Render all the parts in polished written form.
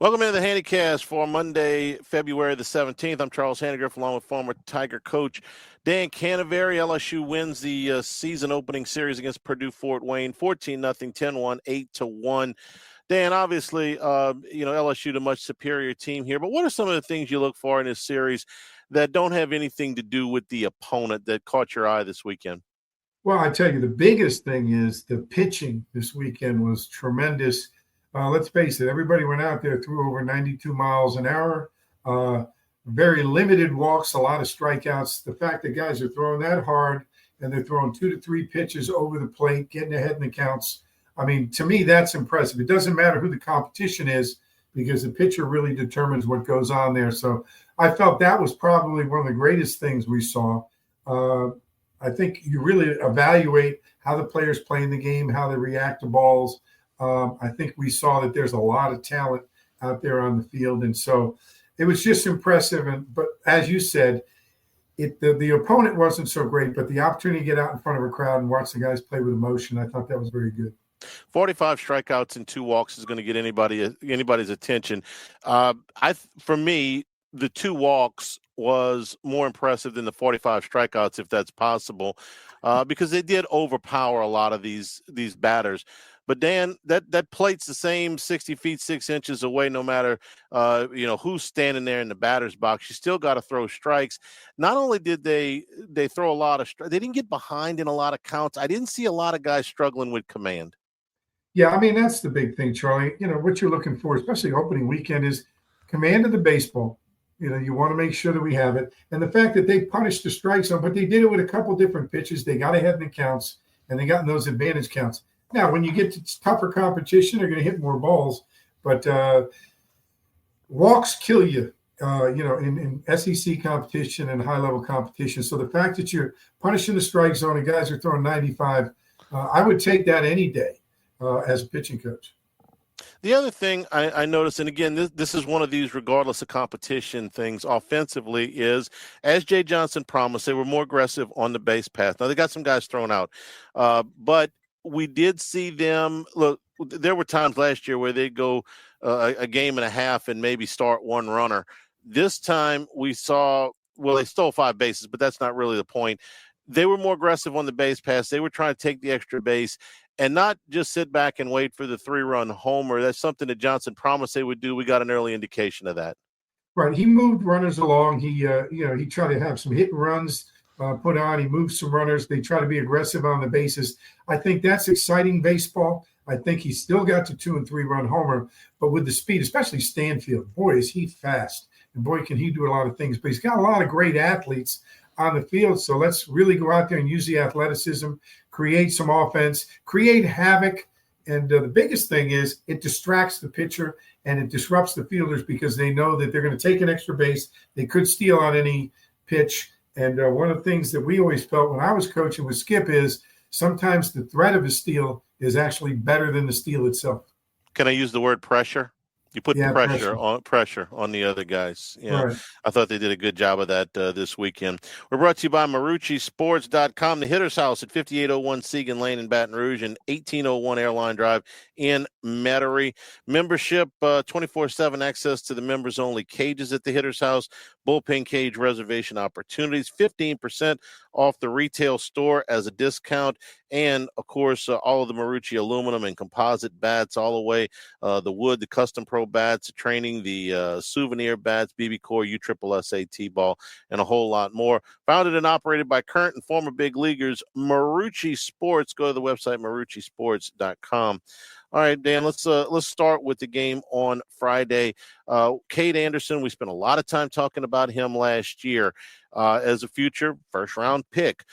Welcome into the Hannycast for Monday, February the 17th. I'm Charles Hannagriff, along with former Tiger coach Dan Canaveri. LSU wins the season opening series against Purdue Fort Wayne, 14-0, 10-1, 8-1. Dan, obviously, LSU a much superior team here, but what are some of the things you look for in this series that don't have anything to do with the opponent that caught your eye this weekend? Well, I tell you, the biggest thing is the pitching this weekend was tremendous. Let's face it, everybody went out there, threw over 92 miles an hour, very limited walks, a lot of strikeouts. The fact that guys are throwing that hard and they're throwing 2 to 3 pitches over the plate, getting ahead in the counts. I mean, to me, that's impressive. It doesn't matter who the competition is because the pitcher really determines what goes on there. So I felt that was probably one of the greatest things we saw. I think you really evaluate how the players play in the game, how they react to balls. I think we saw that there's a lot of talent out there on the field. And so it was just impressive. But as you said, the opponent wasn't so great, but the opportunity to get out in front of a crowd and watch the guys play with emotion, I thought that was very good. 45 strikeouts and 2 walks is going to get anybody's attention. For me, the 2 walks was more impressive than the 45 strikeouts, if that's possible, because they did overpower a lot of these batters. But Dan, that plate's the same 60 feet 6 inches away, no matter who's standing there in the batter's box. You still got to throw strikes. Not only did they throw a lot of strikes, they didn't get behind in a lot of counts. I didn't see a lot of guys struggling with command. Yeah, I mean, that's the big thing, Charlie. What you're looking for, especially opening weekend, is command of the baseball. You want to make sure that we have it. And the fact that they punished the strike zone, but they did it with a couple different pitches. They got ahead in the counts, and they got in those advantage counts. Now, when you get to tougher competition, they're going to hit more balls. But walks kill you, in SEC competition and high-level competition. So the fact that you're punishing the strike zone and guys are throwing 95, I would take that any day as a pitching coach. The other thing I noticed, and again, this is one of these regardless of competition things offensively, is, as Jay Johnson promised, they were more aggressive on the base path. Now, they got some guys thrown out, but we did see them – look, there were times last year where they'd go a game and a half and maybe start one runner. This time we saw – well, they stole 5 bases, but that's not really the point. They were more aggressive on the base pass. They were trying to take the extra base and not just sit back and wait for the 3-run homer. That's something that Johnson promised they would do. We got an early indication of that. Right. He moved runners along. He tried to have some hit and runs put on. He moved some runners. They try to be aggressive on the bases. I think that's exciting baseball. I think he still got to 2- and 3-run homer, but with the speed, especially Stanfield, boy, is he fast. And boy, can he do a lot of things. But he's got a lot of great athletes on the field. So let's really go out there and use the athleticism, create some offense, create havoc. And the biggest thing is it distracts the pitcher and it disrupts the fielders because they know that they're going to take an extra base. They could steal on any pitch. And one of the things that we always felt when I was coaching with Skip is sometimes the threat of a steal is actually better than the steal itself. Can I use the word pressure? You put the pressure on the other guys. Yeah, right. I thought they did a good job of that this weekend. We're brought to you by MarucciSports.com, the Hitter's House at 5801 Segan Lane in Baton Rouge and 1801 Airline Drive in Metairie. Membership, 24/7 access to the members-only cages at the Hitter's House, bullpen cage reservation opportunities, 15% off the retail store as a discount, and, of course, all of the Marucci aluminum and composite bats all the way, the wood, the custom pro bats, the training, the souvenir bats, BB Core, USSSA T-ball, and a whole lot more. Founded and operated by current and former big leaguers, Marucci Sports. Go to the website, MarucciSports.com. All right, Dan, let's start with the game on Friday. Cade Anderson, we spent a lot of time talking about him last year as a future first-round pick.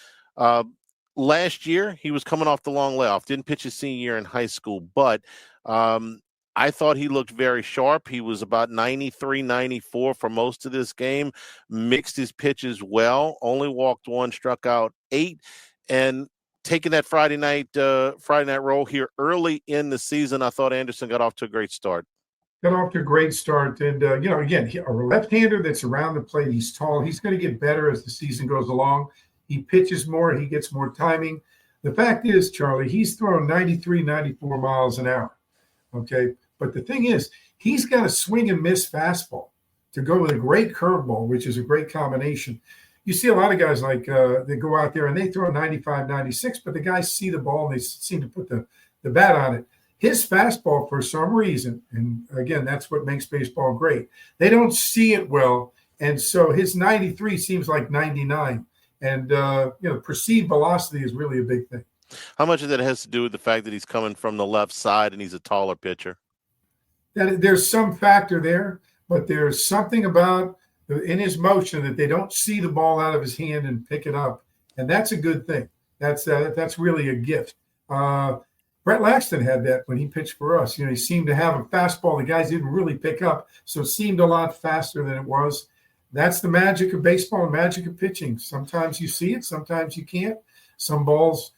Last year, he was coming off the long layoff, didn't pitch his senior year in high school, but I thought he looked very sharp. He was about 93, 94 for most of this game, mixed his pitches well, only walked 1, struck out 8, and taking that Friday night role here early in the season, I thought Anderson got off to a great start. Got off to a great start. And, again, a left-hander that's around the plate, he's tall. He's going to get better as the season goes along. He pitches more. He gets more timing. The fact is, Charlie, he's throwing 93, 94 miles an hour. Okay. But the thing is, he's got a swing and miss fastball to go with a great curveball, which is a great combination. You see a lot of guys like they go out there and they throw 95, 96, but the guys see the ball and they seem to put the bat on it. His fastball, for some reason, and again, that's what makes baseball great, they don't see it well. And so his 93 seems like 99. And, perceived velocity is really a big thing. How much of that has to do with the fact that he's coming from the left side and he's a taller pitcher? There's some factor there, but there's something about in his motion that they don't see the ball out of his hand and pick it up. And that's a good thing. That's really a gift. Brett Laxton had that when he pitched for us. He seemed to have a fastball the guys didn't really pick up, so it seemed a lot faster than it was. That's the magic of baseball and magic of pitching. Sometimes you see it, sometimes you can't. Some balls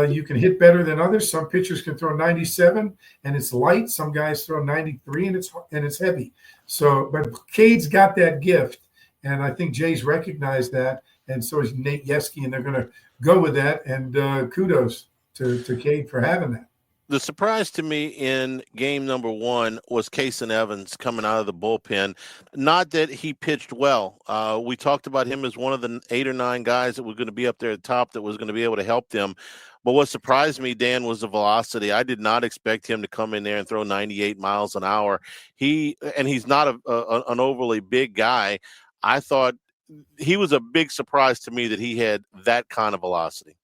you can hit better than others. Some pitchers can throw 97 and it's light. Some guys throw 93 and it's heavy. So, but Cade's got that gift, and I think Jay's recognized that, and so is Nate Yeski, and they're going to go with that. And kudos to Cade for having that. The surprise to me in game number 1 was Kason Evans coming out of the bullpen. Not that he pitched well. We talked about him as one of the 8 or 9 guys that were going to be up there at the top that was going to be able to help them. But what surprised me, Dan, was the velocity. I did not expect him to come in there and throw 98 miles an hour. He's not an overly big guy. I thought he was a big surprise to me that he had that kind of velocity.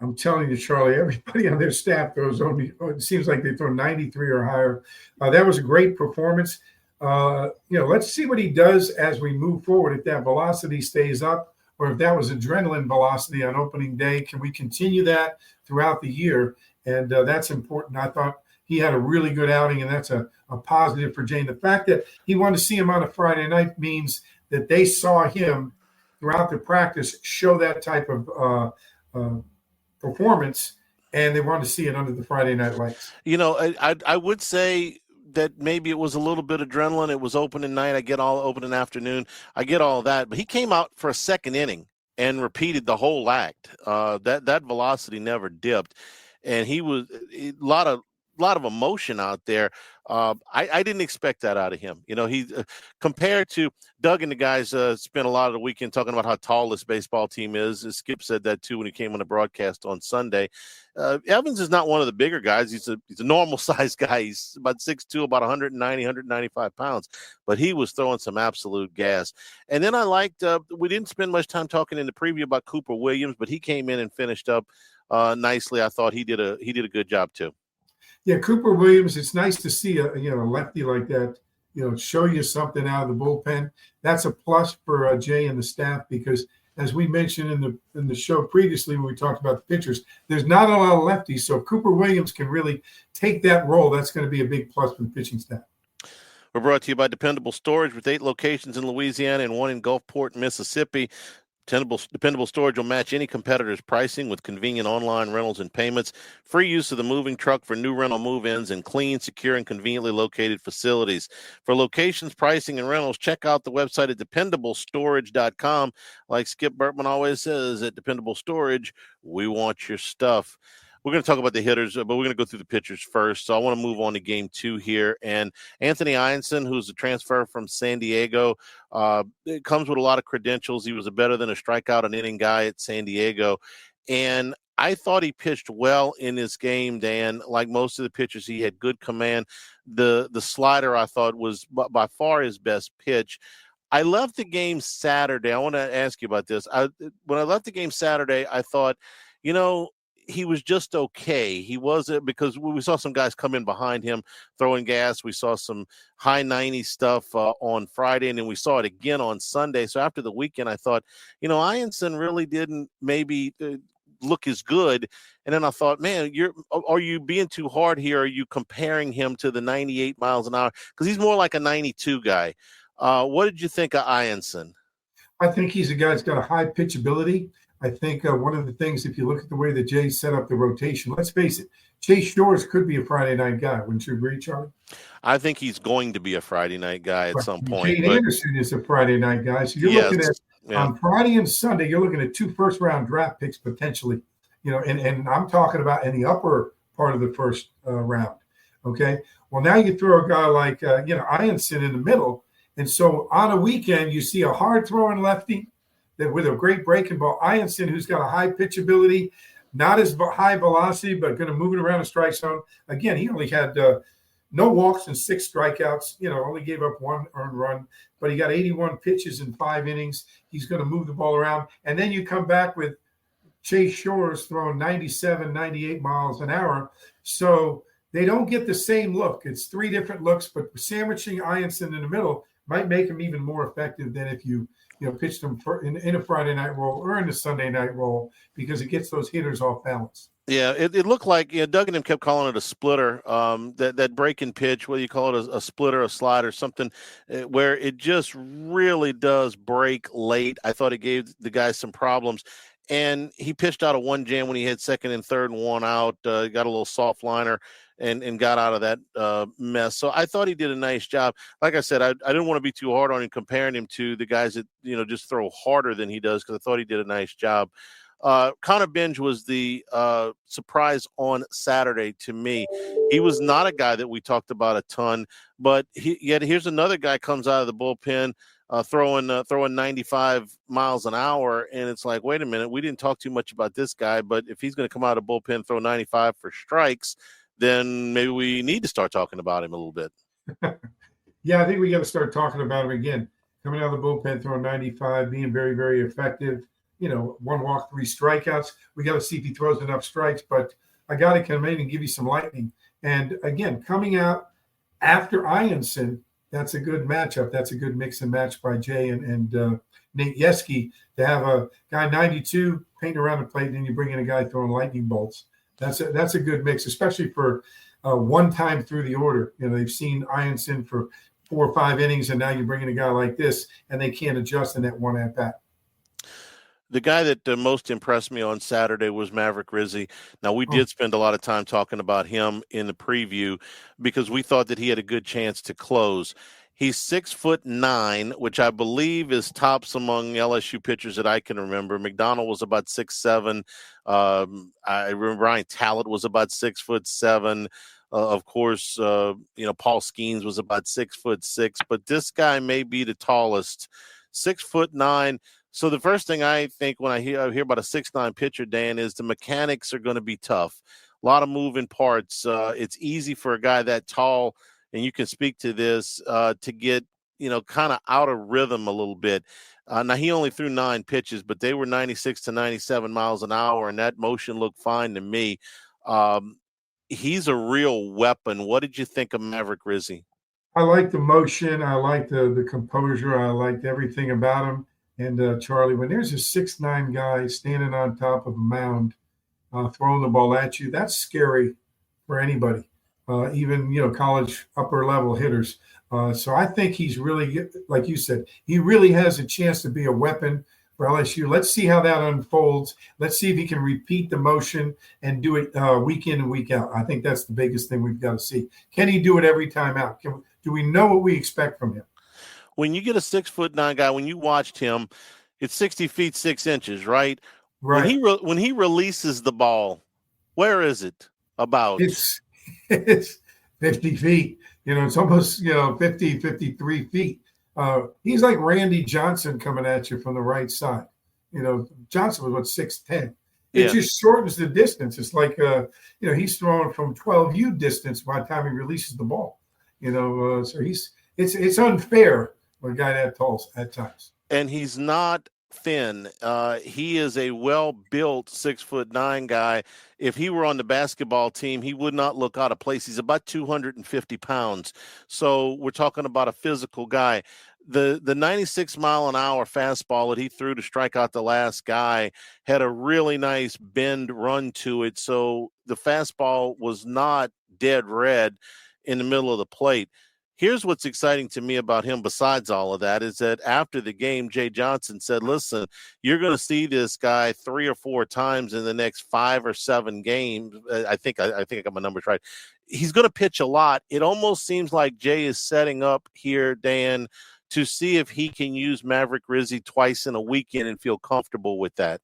I'm telling you, Charlie, everybody on their staff throws only, it seems like they throw 93 or higher. That was a great performance. Let's see what he does as we move forward. If that velocity stays up, or if that was adrenaline velocity on opening day, can we continue that throughout the year? And that's important. I thought he had a really good outing, and that's a positive for Jane. The fact that he wanted to see him on a Friday night means that they saw him throughout the practice show that type of performance, and they wanted to see it under the Friday night lights. I would say that maybe it was a little bit adrenaline. It was opening night. I get all opening afternoon. I get all that. But he came out for a second inning and repeated the whole act. That velocity never dipped, and he was a lot of emotion out there. I didn't expect that out of him. He compared to Doug and the guys spent a lot of the weekend talking about how tall this baseball team is. Skip said that too when he came on the broadcast on Sunday. Evans is not one of the bigger guys. He's a normal sized guy. He's about 6'2", about 190, 195 pounds, but he was throwing some absolute gas. And then I liked, we didn't spend much time talking in the preview about Cooper Williams, but he came in and finished up nicely. I thought he did a good job too. Yeah, Cooper Williams, it's nice to see a lefty like that, show you something out of the bullpen. That's a plus for Jay and the staff, because as we mentioned in the show previously when we talked about the pitchers, there's not a lot of lefties. So if Cooper Williams can really take that role, that's going to be a big plus for the pitching staff. We're brought to you by Dependable Storage with 8 locations in Louisiana and 1 in Gulfport, Mississippi. Dependable Storage will match any competitor's pricing with convenient online rentals and payments, free use of the moving truck for new rental move-ins, and clean, secure, and conveniently located facilities. For locations, pricing, and rentals, check out the website at dependablestorage.com. Like Skip Bertman always says, at Dependable Storage, we want your stuff. We're going to talk about the hitters, but we're going to go through the pitchers first. So I want to move on to game 2 here. And Anthony Ianson, who's a transfer from San Diego, it comes with a lot of credentials. He was a better than a strikeout an inning guy at San Diego. And I thought he pitched well in this game, Dan. Like most of the pitchers, he had good command. The slider, I thought, was by far his best pitch. I left the game Saturday. I want to ask you about this. When I left the game Saturday, I thought, he was just okay. He wasn't, because we saw some guys come in behind him throwing gas. We saw some high 90 stuff on Friday, and then we saw it again on Sunday. So after the weekend, I thought, Ianson really didn't maybe look as good. And then I thought, man, are you being too hard here? Are you comparing him to the 98 miles an hour? Because he's more like a 92 guy. What did you think of Ianson? I think he's a guy that's got a high pitchability. I think one of the things, if you look at the way that Jay set up the rotation, let's face it, Chase Shores could be a Friday night guy. Wouldn't you agree, Charlie? I think he's going to be a Friday night guy at some point. Jay Anderson is a Friday night guy. So you're looking at, on Friday and Sunday, you're looking at 2 first-round draft picks potentially, and I'm talking about in the upper part of the first round. Okay. Well, now you throw a guy like, Ianson in the middle. And so on a weekend, you see a hard throwing lefty that with a great breaking ball. Ianson, who's got a high pitch ability, not as high velocity, but going to move it around the strike zone. Again, he only had no walks and 6 strikeouts, only gave up 1 earned run, but he got 81 pitches in 5 innings. He's going to move the ball around. And then you come back with Chase Shores throwing 97, 98 miles an hour. So they don't get the same look. It's 3 different looks, but sandwiching Ianson in the middle might make him even more effective than if you pitched him in a Friday night role or in the Sunday night role, because it gets those hitters off balance. Yeah, it looked like Doug and him kept calling it a splitter. That breaking pitch, whether you call it a splitter, a slide, or something, where it just really does break late. I thought it gave the guys some problems. And he pitched out of 1 jam when he had 2nd and 3rd and 1 out, got a little soft liner and got out of that mess. So I thought he did a nice job. Like I said, I didn't want to be too hard on him, comparing him to the guys that, just throw harder than he does, because I thought he did a nice job. Connor Benj was the surprise on Saturday to me. He was not a guy that we talked about a ton, but yet here's another guy comes out of the bullpen throwing 95 miles an hour, and it's like, wait a minute, we didn't talk too much about this guy, but if he's going to come out of the bullpen, throw 95 for strikes, then maybe we need to start talking about him a little bit. Yeah, I think we got to start talking about him again. Coming out of the bullpen, throwing 95, being very, very effective. 1 walk, 3 strikeouts. We got to see if he throws enough strikes, but I got to come in and give you some lightning. And again, coming out after Ianson, that's a good matchup. That's a good mix and match by Jay and Nate Yeski to have a guy 92 painting around the plate, and then you bring in a guy throwing lightning bolts. That's a good mix, especially for one time through the order. They've seen Ianson for 4 or 5 innings, and now you bring in a guy like this, and they can't adjust in that one at bat. The guy that most impressed me on Saturday was Maverick Rizzi. Now, we did spend a lot of time talking about him in the preview because we thought that he had a good chance to close. He's 6'9", which I believe is tops among LSU pitchers that I can remember. McDonald was about 6'7". I remember Ryan Tallett was about 6'7". Of course, Paul Skeens was about 6'6", but this guy may be the tallest, 6'9". So the first thing I think when I hear about a 6'9" pitcher, Dan, is the mechanics are going to be tough. A lot of moving parts. It's easy for a guy that tall, and you can speak to this, to get, kind of out of rhythm a little bit. Now, he only threw 9 pitches, but they were 96 to 97 miles an hour, and that motion looked fine to me. He's a real weapon. What did you think of Maverick Rizzi? I like the motion. I like the composure. I liked everything about him. And Charlie, when there's a 6'9" guy standing on top of a mound, throwing the ball at you, that's scary for anybody, even college upper level hitters. So I think he's really, like you said, he really has a chance to be a weapon for LSU. Let's see how that unfolds. Let's see if he can repeat the motion and do it week in and week out. I think that's the biggest thing we've got to see. Can he do it every time out? Do we know what we expect from him? When you get a 6'9" guy, when you watched him, it's 60 feet 6 inches, right? Right. When he releases the ball, where is it? About it's 50 feet. It's almost 50, 53 feet. He's like Randy Johnson coming at you from the right side. Johnson was 6'10". It just shortens the distance. It's like he's throwing from 12U distance by the time he releases the ball. So it's unfair. A guy that tall at times. And he's not thin. He is a well-built 6'9" guy. If he were on the basketball team, he would not look out of place. He's about 250 pounds. So we're talking about a physical guy. The 96 mile an hour fastball that he threw to strike out the last guy had a really nice bend run to it. So the fastball was not dead red in the middle of the plate. Here's what's exciting to me about him besides all of that is that after the game, Jay Johnson said, listen, you're going to see this guy 3 or 4 times in the next 5 or 7 games. I think I got my numbers right. He's going to pitch a lot. It almost seems like Jay is setting up here, Dan, to see if he can use Maverick Rizzi twice in a weekend and feel comfortable with that.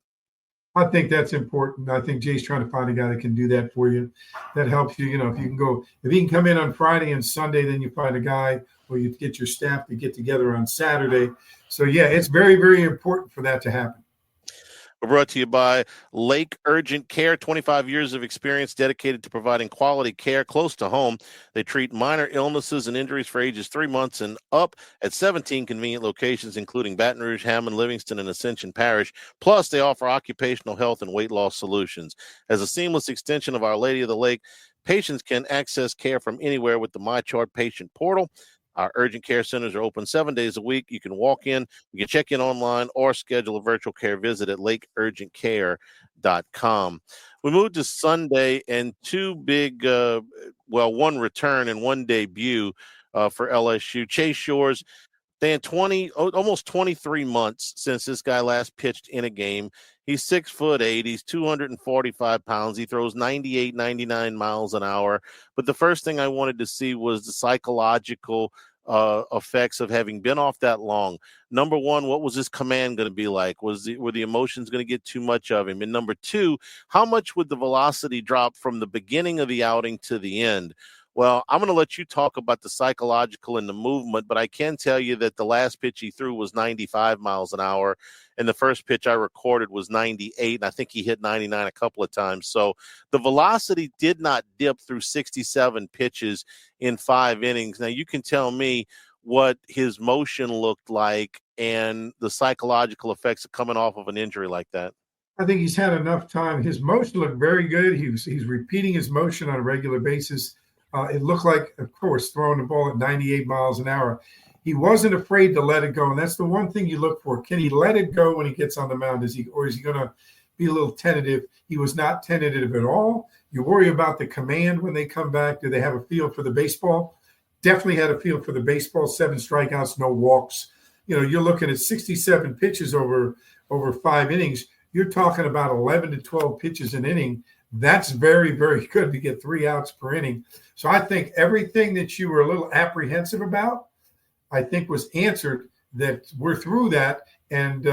I think that's important. I think Jay's trying to find a guy that can do that for you. That helps you. If he can come in on Friday and Sunday, then you find a guy, or you get your staff to get together on Saturday. So yeah, it's very, very important for that to happen. We're brought to you by Lake Urgent Care, 25 years of experience dedicated to providing quality care close to home. They treat minor illnesses and injuries for ages 3 months and up at 17 convenient locations, including Baton Rouge, Hammond, Livingston, and Ascension Parish. Plus, they offer occupational health and weight loss solutions. As a seamless extension of Our Lady of the Lake, patients can access care from anywhere with the MyChart patient portal. Our urgent care centers are open 7 days a week. You can walk in, you can check in online, or schedule a virtual care visit at lakeurgentcare.com. We moved to Sunday, and two big, one return and one debut for LSU. Chase Shores, Dan, almost 23 months since this guy last pitched in a game. He's 6'8". He's 245 pounds. He throws 98, 99 miles an hour. But the first thing I wanted to see was the psychological effects of having been off that long. Number one, what was his command going to be like? Were the emotions going to get too much of him? And number two, how much would the velocity drop from the beginning of the outing to the end? Well, I'm going to let you talk about the psychological and the movement, but I can tell you that the last pitch he threw was 95 miles an hour, and the first pitch I recorded was 98, and I think he hit 99 a couple of times. So the velocity did not dip through 67 pitches in 5 innings. Now, you can tell me what his motion looked like and the psychological effects of coming off of an injury like that. I think he's had enough time. His motion looked very good. He's repeating his motion on a regular basis. It looked like, of course, throwing the ball at 98 miles an hour. He wasn't afraid to let it go, and that's the one thing you look for. Can he let it go when he gets on the mound? Is he going to be a little tentative? He was not tentative at all. You worry about the command when they come back. Do they have a feel for the baseball? Definitely had a feel for the baseball. 7 strikeouts, no walks. You're looking at 67 pitches over 5 innings. You're talking about 11 to 12 pitches an inning. That's very, very good to get 3 outs per inning. So I think everything that you were a little apprehensive about, I think was answered, that we're through that. And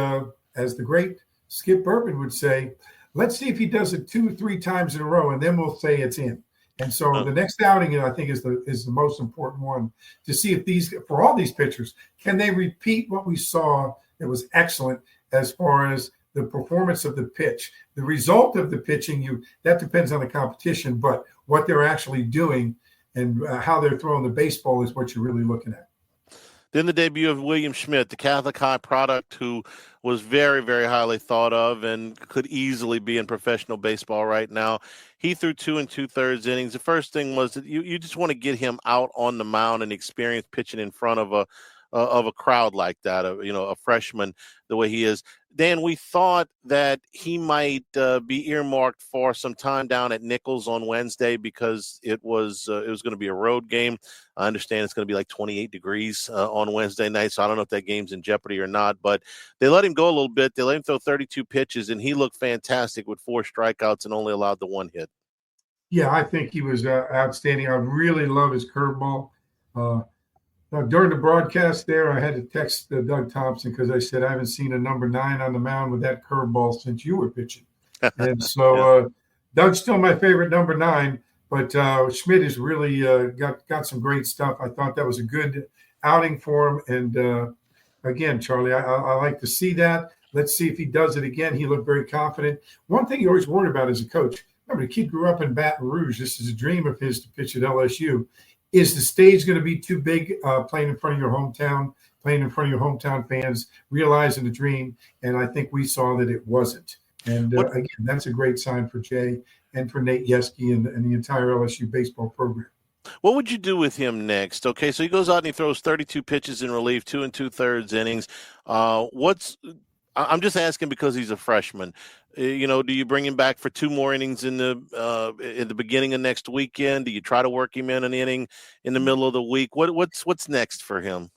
as the great Skip Burpin would say, let's see if he does it 2-3 times in a row, and then we'll say it's in. And so the next outing, I think, is the most important one to see if for all these pitchers, can they repeat what we saw that was excellent as far as the performance of the pitch. The result of the pitching, that depends on the competition, but what they're actually doing and how they're throwing the baseball is what you're really looking at. Then the debut of William Schmidt, the Catholic High product, who was very, very highly thought of and could easily be in professional baseball right now. He threw 2 2/3 innings. The first thing was that you just want to get him out on the mound and experience pitching in front of a crowd like that, a freshman, the way he is. Dan, we thought that he might be earmarked for some time down at Nichols on Wednesday because it was going to be a road game. I understand it's going to be like 28 degrees on Wednesday night, so I don't know if that game's in jeopardy or not. But they let him go a little bit. They let him throw 32 pitches, and he looked fantastic with 4 strikeouts and only allowed the 1 hit. Yeah, I think he was outstanding. I really love his curveball. During the broadcast there, I had to text Doug Thompson because I said, I haven't seen a number 9 on the mound with that curveball since you were pitching. And so Doug's still my favorite number 9, but Schmidt has really got some great stuff. I thought that was a good outing for him. And again, Charlie, I like to see that. Let's see if he does it again. He looked very confident. One thing you always worry about as a coach, remember, the kid grew up in Baton Rouge. This is a dream of his to pitch at LSU. Is the stage going to be too big playing in front of your hometown, playing in front of your hometown fans, realizing the dream? And I think we saw that it wasn't. And again, that's a great sign for Jay and for Nate Yeske and the entire LSU baseball program. What would you do with him next? Okay, so he goes out and he throws 32 pitches in relief, 2 2/3 innings. I'm just asking because he's a freshman. Do you bring him back for 2 more innings in the beginning of next weekend? Do you try to work him in an inning in the middle of the week? What's next for him?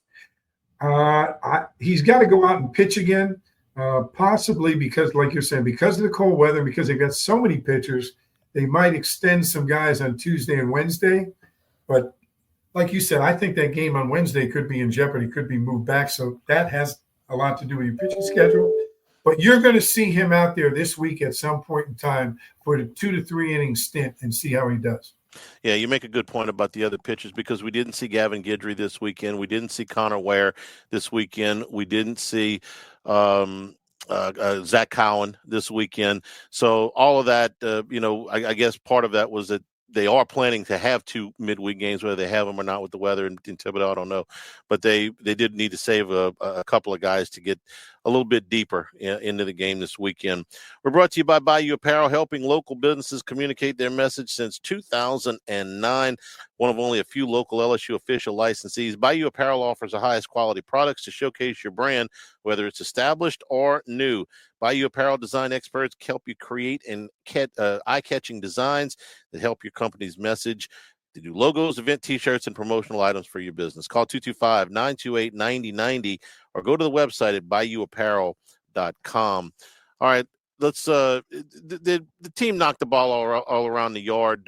He's got to go out and pitch again, possibly because, like you're saying, because of the cold weather, because they've got so many pitchers, they might extend some guys on Tuesday and Wednesday. But like you said, I think that game on Wednesday could be in jeopardy, could be moved back. So that has a lot to do with your pitching schedule. But you're going to see him out there this week at some point in time for the 2 to 3 inning stint and see how he does. Yeah, you make a good point about the other pitchers because we didn't see Gavin Guidry this weekend. We didn't see Connor Ware this weekend. We didn't see Zach Cowan this weekend. So all of that, I guess part of that was that they are planning to have 2 midweek games, whether they have them or not with the weather in Thibodeau, I don't know. But they did need to save a couple of guys to get a little bit deeper into the game this weekend. We're brought to you by Bayou Apparel, helping local businesses communicate their message since 2009. One of only a few local LSU official licensees, Bayou Apparel offers the highest quality products to showcase your brand, whether it's established or new. Bayou Apparel design experts help you create and eye-catching designs that help your company's message. They do logos, event T-shirts, and promotional items for your business. Call 225-928-9090 or go to the website at bayouapparel.com. All right, let's. The team knocked the ball all around the yard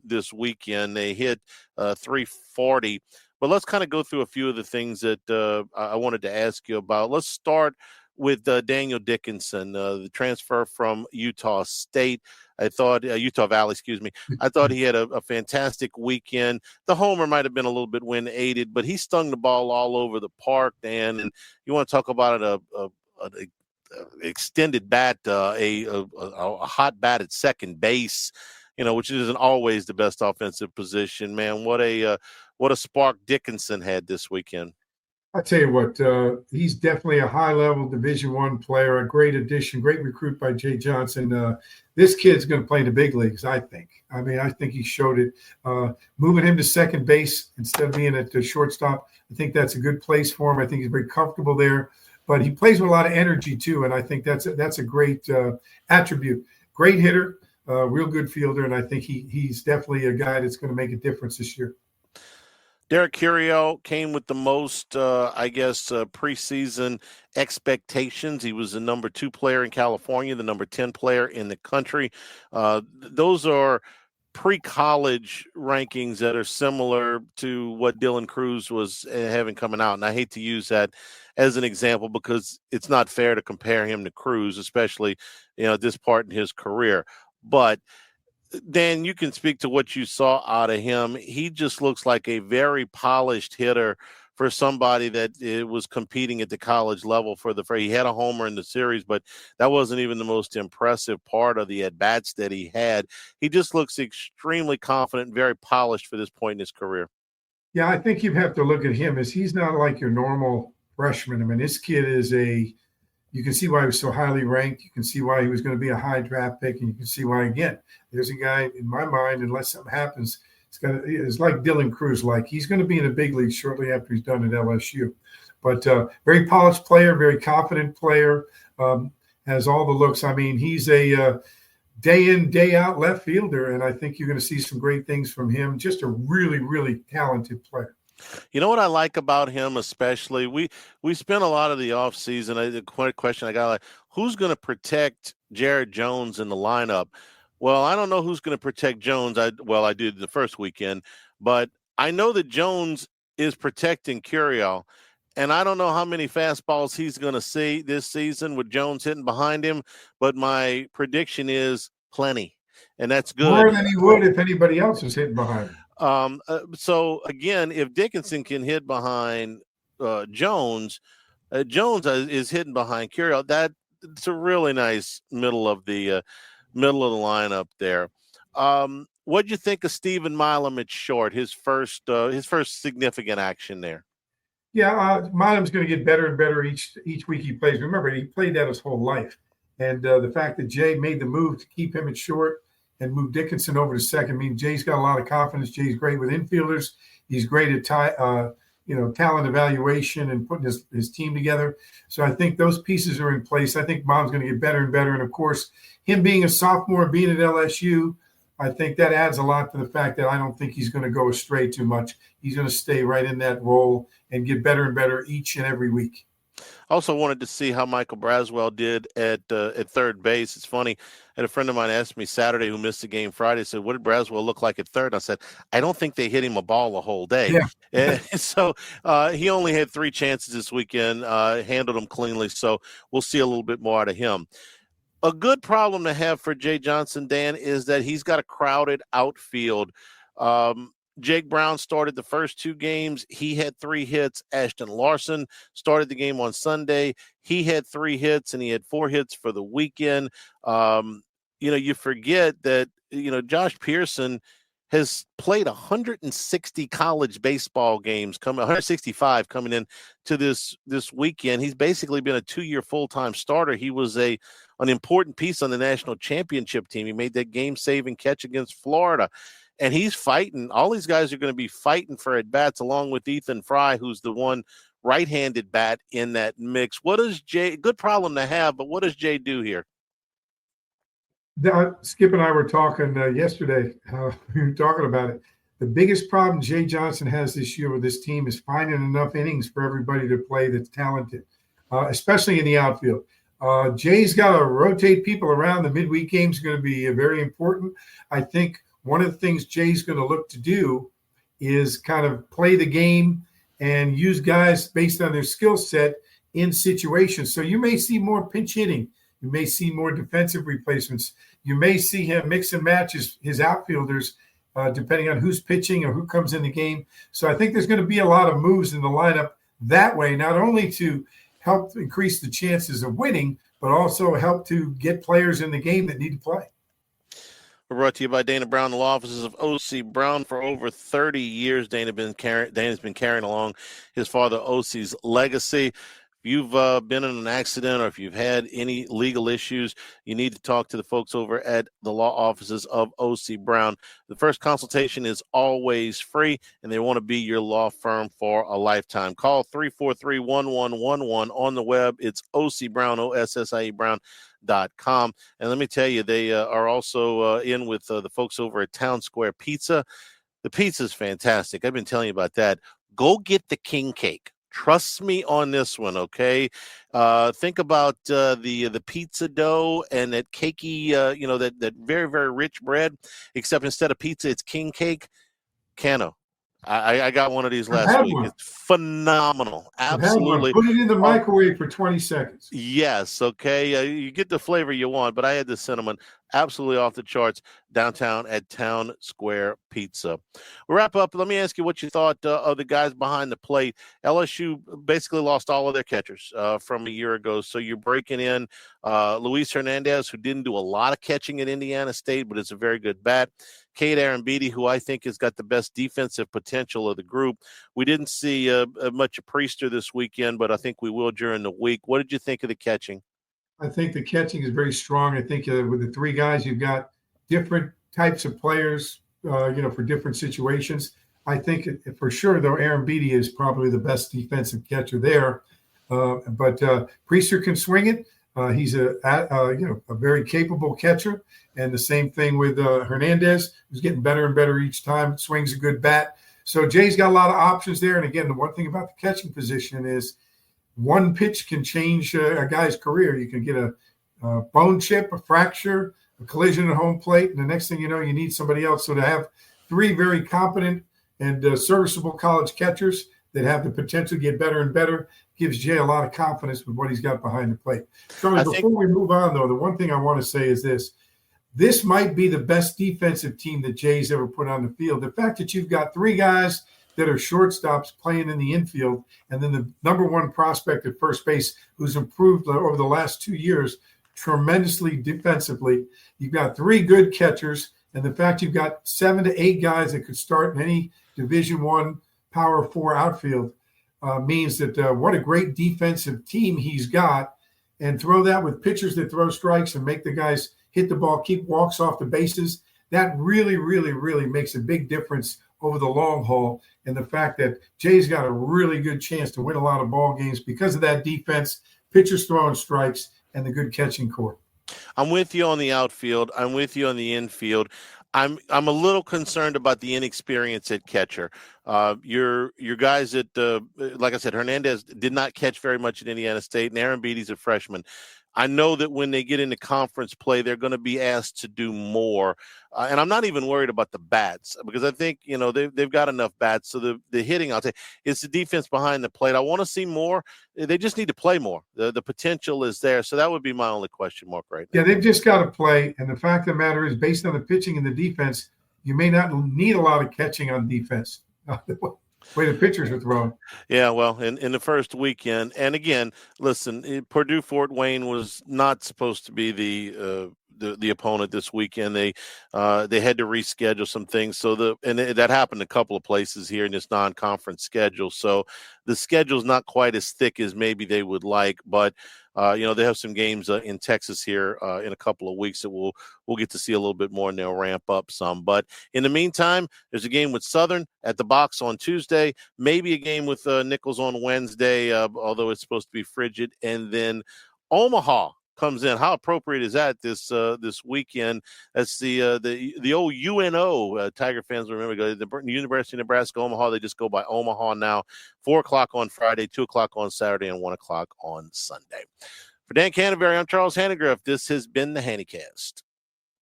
this weekend. They hit 340. But let's kind of go through a few of the things that I wanted to ask you about. Let's start with Daniel Dickinson, the transfer from Utah State. I thought Utah Valley, excuse me. I thought he had a fantastic weekend. The homer might have been a little bit wind aided, but he stung the ball all over the park, Dan. And you want to talk about an extended bat, a hot bat at second base, which isn't always the best offensive position. Man, what a spark Dickinson had this weekend. I tell you what, he's definitely a high-level Division I player, a great addition, great recruit by Jay Johnson. This kid's going to play in the big leagues, I think. I mean, I think he showed it. Moving him to second base instead of being at the shortstop, I think that's a good place for him. I think he's very comfortable there. But he plays with a lot of energy, too, and I think that's a great attribute. Great hitter, real good fielder, and I think he's definitely a guy that's going to make a difference this year. Derek Curiel came with the most, preseason expectations. He was the number 2 player in California, the number 10 player in the country. Those are pre-college rankings that are similar to what Dylan Cruz was having coming out. And I hate to use that as an example because it's not fair to compare him to Cruz, especially, this part in his career. But Dan, you can speak to what you saw out of him. He just looks like a very polished hitter for somebody that was competing at the college level he had a homer in the series, but that wasn't even the most impressive part of the at-bats that he had. He just looks extremely confident, very polished for this point in his career. Yeah, I think you have to look at him as he's not like your normal freshman. I mean, this kid is you can see why he was so highly ranked. You can see why he was going to be a high draft pick, and you can see why, again, there's a guy in my mind, unless something happens, it's like Dylan Cruz. Like, he's going to be in the big league shortly after he's done at LSU. But very polished player, very confident player, has all the looks. I mean, he's a day in, day out left fielder, and I think you're going to see some great things from him. Just a really, really talented player. You know what I like about him, especially? We spent a lot of the offseason. The question I got, who's going to protect Jared Jones in the lineup? Well, I don't know who's going to protect Jones. I did the first weekend, but I know that Jones is protecting Curiel, and I don't know how many fastballs he's going to see this season with Jones hitting behind him, but my prediction is plenty, and that's good. More than he would if anybody else was hitting behind him. So again, if Dickinson can hit behind Jones, Jones is hitting behind Curiel. It's a really nice middle of the lineup there. What do you think of Stephen Milam at short? His first significant action there. Yeah, Milam's going to get better and better each week he plays. Remember, he played that his whole life, and the fact that Jay made the move to keep him at short and move Dickinson over to second. I mean, Jay's got a lot of confidence. Jay's great with infielders. He's great at talent evaluation and putting his team together. So I think those pieces are in place. I think Milam's going to get better and better. And, of course, him being a sophomore, being at LSU, I think that adds a lot to the fact that I don't think he's going to go astray too much. He's going to stay right in that role and get better and better each and every week. Also wanted to see how Michael Braswell did at third base. It's funny. I had a friend of mine asked me Saturday who missed the game Friday, said, what did Braswell look like at third? And I said, I don't think they hit him a ball the whole day. Yeah. And so he only had 3 chances this weekend, handled them cleanly. So we'll see a little bit more out of him. A good problem to have for Jay Johnson, Dan, is that he's got a crowded outfield. Jake Brown started the first 2 games. He had 3 hits. Ashton Larson started the game on Sunday. He had 3 hits, and he had 4 hits for the weekend. You forget that, Josh Pearson has played 160 college baseball games, 165 coming in to this weekend. He's basically been a 2-year full-time starter. He was an important piece on the national championship team. He made that game-saving catch against Florida. And he's fighting. All these guys are going to be fighting for at-bats along with Ethan Fry, who's the one right-handed bat in that mix. What does Jay – good problem to have, but what does Jay do here? Skip and I were talking yesterday. We were talking about it. The biggest problem Jay Johnson has this year with this team is finding enough innings for everybody to play that's talented, especially in the outfield. Jay's got to rotate people around. The midweek game is going to be very important. I think one of the things Jay's going to look to do is kind of play the game and use guys based on their skill set in situations. So you may see more pinch hitting. You may see more defensive replacements. You may see him mix and match his outfielders depending on who's pitching or who comes in the game. So I think there's going to be a lot of moves in the lineup that way, not only to help increase the chances of winning, but also help to get players in the game that need to play. We're brought to you by Dana Brown, the law offices of O.C. Brown. For over 30 years, Dana's been carrying along his father O.C.'s legacy. If you've been in an accident or if you've had any legal issues, you need to talk to the folks over at the law offices of O.C. Brown. The first consultation is always free, and they want to be your law firm for a lifetime. Call 343-1111 on the web. It's O.C. Brown, OSSIE Brown.com. And let me tell you, they are also in with the folks over at Town Square Pizza. The pizza's fantastic. I've been telling you about that. Go get the king cake. Trust me on this one, okay? Think about the pizza dough and that cakey, that very, very rich bread, except instead of pizza, it's king cake. Cano. I got one of these last week. It's phenomenal. Absolutely. Put it in the microwave for 20 seconds. Yes. Okay. You get the flavor you want, but I had the cinnamon. Absolutely off the charts downtown at Town Square Pizza. We'll wrap up. Let me ask you what you thought of the guys behind the plate. LSU basically lost all of their catchers from a year ago. So you're breaking in Luis Hernandez, who didn't do a lot of catching at Indiana State, but is a very good bat. Cade Arambidi, who I think has got the best defensive potential of the group. We didn't see much of Priester this weekend, but I think we will during the week. What did you think of the catching? I think the catching is very strong. I think with the 3 guys, you've got different types of players, for different situations. I think for sure, though, Arambidi is probably the best defensive catcher there. But Priester can swing it. He's a very capable catcher. And the same thing with Hernandez, who's getting better and better each time. Swings a good bat. So Jay's got a lot of options there. And again, the one thing about the catching position is one pitch can change a guy's career. You can get a bone chip, a fracture, a collision at home plate, and the next thing you know, you need somebody else. So to have 3 very competent and serviceable college catchers that have the potential to get better and better gives Jay a lot of confidence with what he's got behind the plate. So before we move on, though, the one thing I want to say is this. This might be the best defensive team that Jay's ever put on the field. The fact that you've got 3 guys that are shortstops playing in the infield, and then the number 1 prospect at first base who's improved over the last 2 years tremendously defensively. You've got 3 good catchers, and the fact you've got 7 to 8 guys that could start in any Division I Power 4 outfield means that what a great defensive team he's got. And throw that with pitchers that throw strikes and make the guys hit the ball, keep walks off the bases. That really, really, really makes a big difference over the long haul. And the fact that Jay's got a really good chance to win a lot of ball games because of that defense, pitchers throwing strikes, and the good catching core. I'm with you on the outfield. I'm with you on the infield. I'm a little concerned about the inexperience at catcher. Your guys at like I said, Hernandez did not catch very much at Indiana State, and Aaron Beatty's a freshman. I know that when they get into conference play, they're going to be asked to do more. And I'm not even worried about the bats because I think, they've got enough bats. So the hitting, I'll say, it's the defense behind the plate. I want to see more. They just need to play more. The potential is there. So that would be my only question mark right now. Yeah, they've just got to play. And the fact of the matter is, based on the pitching and the defense, you may not need a lot of catching on defense. Way the pitchers are throwing. Yeah, well, in the first weekend, and again, listen, Purdue Fort Wayne was not supposed to be the opponent this weekend. They had to reschedule some things, that happened a couple of places here in this non-conference schedule. So the schedule's not quite as thick as maybe they would like, but they have some games in Texas here in a couple of weeks that we'll get to see a little bit more, and they'll ramp up some. But in the meantime, there's a game with Southern at the Box on Tuesday, maybe a game with Nichols on Wednesday, although it's supposed to be frigid, and then Omaha comes in. How appropriate is that this weekend? That's the old UNO. Tiger fans remember the University of Nebraska Omaha. They just go by Omaha now. 4:00 on Friday, 2:00 on Saturday, and 1:00 on Sunday. For Dan Canaveri, I'm Charles Hannagriff. This has been the Hannycast.